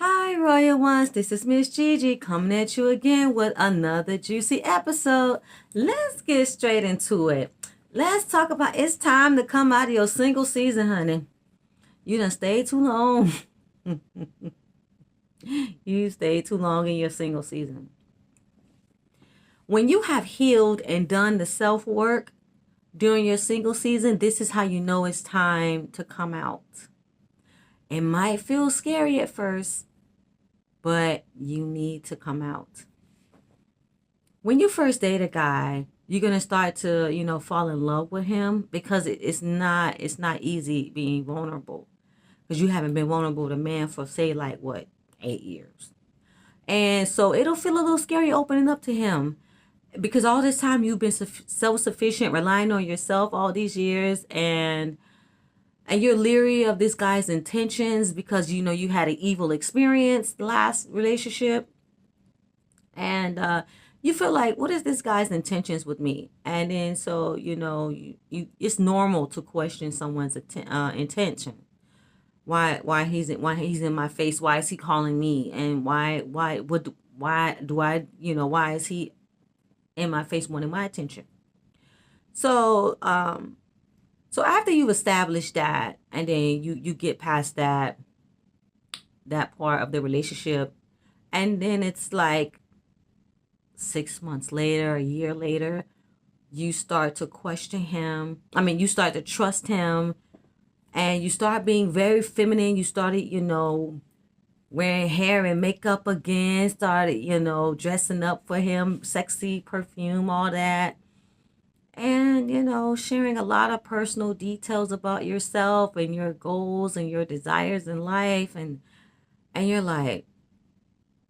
Hi, Royal Ones. This is Miss Gigi coming at you again with another juicy episode. Let's get straight into it. Let's talk about it's time to come out of your single season, honey. You done stayed too long. You stayed too long in your single season. When you have healed and done the self work during your single season, this is how you know it's time to come out. It might feel scary at first, but you need to come out. When you first date a guy, you're gonna start to, fall in love with him because it's not easy being vulnerable because you haven't been vulnerable to man for say like what 8 years, and so it'll feel a little scary opening up to him because all this time you've been self-sufficient, relying on yourself all these years, and you're leery of this guy's intentions because you had an evil experience last relationship, and you feel like, what is this guy's intentions with me? And then so it's normal to question someone's intention. Why he's in my face? Why is he calling me? And why is he in my face wanting my attention? So so after you've established that, and then you get past that part of the relationship, and then it's like 6 months later, a year later, you start to question him. I mean, you start to trust him, and you start being very feminine. You started, wearing hair and makeup again, started, dressing up for him, sexy perfume, all that. And, sharing a lot of personal details about yourself and your goals and your desires in life. And you're like,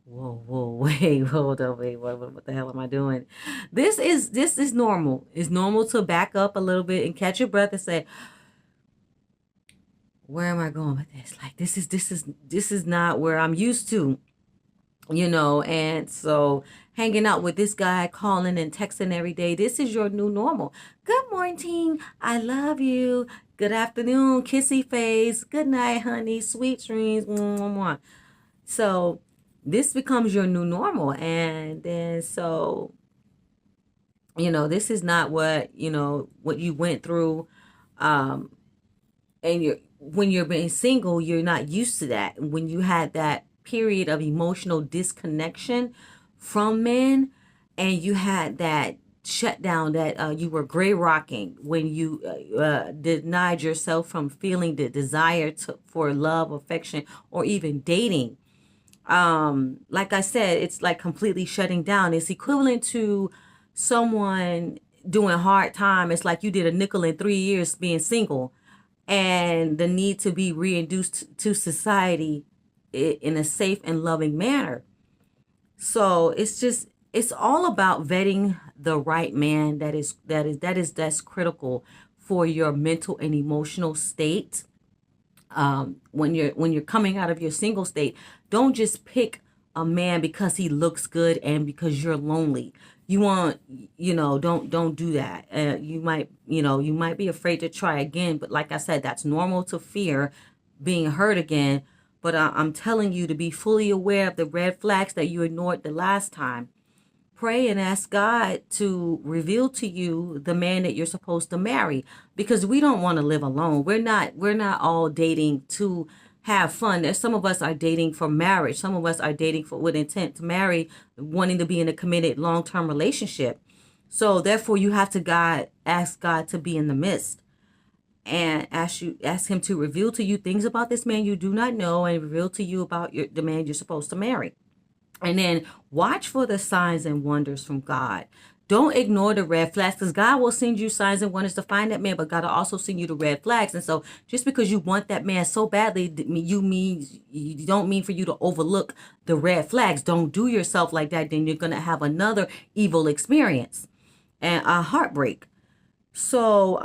whoa, wait, hold on, wait, what the hell am I doing? This is normal. It's normal to back up a little bit and catch your breath and say, where am I going with this? Like this is not where I'm used to, and so hanging out with this guy, calling and texting every day, this is your new normal. Good morning, I love you. Good afternoon, kissy face. Good night, honey, sweet dreams. Mwah, mwah, mwah. So this becomes your new normal, and then so this is not what you went through, um and when you're being single, you're not used to that. When you had that period of emotional disconnection from men, and you had that shutdown, that you were gray rocking, when you denied yourself from feeling the desire for love, affection, or even dating. Like I said, it's like completely shutting down. It's equivalent to someone doing hard time. It's like you did a nickel in 3 years being single, and the need to be reintroduced to society in a safe and loving manner. So it's all about vetting the right man. That's critical for your mental and emotional state. When you're coming out of your single state, don't just pick a man because he looks good and because you're lonely. You want, don't do that. You might be afraid to try again, but like I said, that's normal to fear being hurt again. But I'm telling you to be fully aware of the red flags that you ignored the last time. Pray and ask God to reveal to you the man that you're supposed to marry, because we don't want to live alone. We're not all dating to have fun. There's some of us are dating for marriage. Some of us are dating for with intent to marry, wanting to be in a committed long-term relationship. So therefore you have to ask God to be in the midst, and ask him to reveal to you things about this man you do not know, and reveal to you about the man you're supposed to marry. And then watch for the signs and wonders from God. Don't ignore the red flags, because God will send you signs and wonders to find that man, but God will also send you the red flags. And so just because you want that man so badly, you don't mean for you to overlook the red flags. Don't do yourself like that. Then you're going to have another evil experience and a heartbreak. So,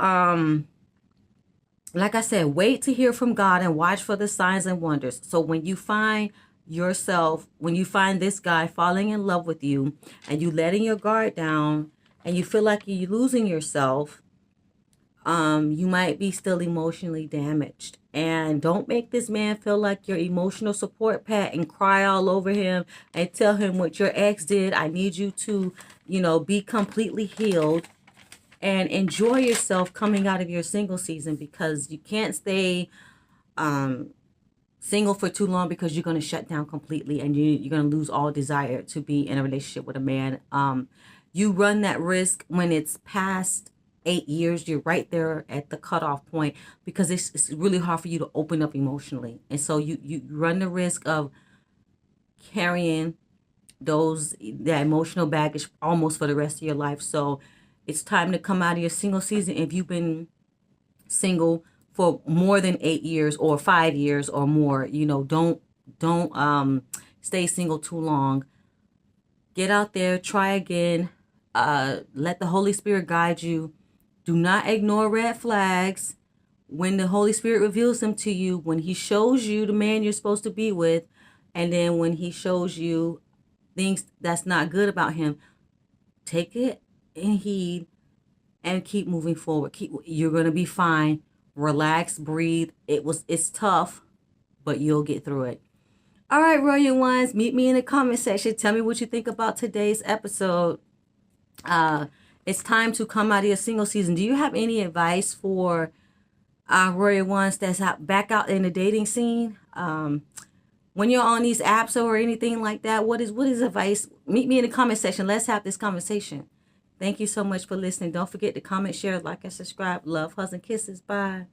like I said, wait to hear from God and watch for the signs and wonders. So when you find this guy falling in love with you, and you letting your guard down, and you feel like you're losing yourself, you might be still emotionally damaged, And don't make this man feel like your emotional support pet and cry all over him and tell him what your ex did. I need you to, be completely healed and enjoy yourself coming out of your single season, because you can't stay single for too long, because you're going to shut down completely and you're going to lose all desire to be in a relationship with a man. You run that risk when it's past 8 years. You're right there at the cutoff point, because it's really hard for you to open up emotionally. And so you run the risk of carrying that emotional baggage almost for the rest of your life. So it's time to come out of your single season. If you've been single for more than 8 years or 5 years or more, don't stay single too long. Get out there, try again. Let the Holy Spirit guide you. Do not ignore red flags. When the Holy Spirit reveals them to you, when he shows you the man you're supposed to be with, and then when he shows you things that's not good about him, take it in heed and keep moving forward. You're going to be fine. Relax, breathe. It's tough, but you'll get through it. All right, Royal Ones, meet me in the comment section. Tell me what you think about today's episode. It's time to come out of your single season. Do you have any advice for Royal Ones that's back out in the dating scene? When you're on these apps or anything like that, what is advice? Meet me in the comment section. Let's have this conversation. Thank you so much for listening. Don't forget to comment, share, like, and subscribe. Love, hugs, and kisses. Bye.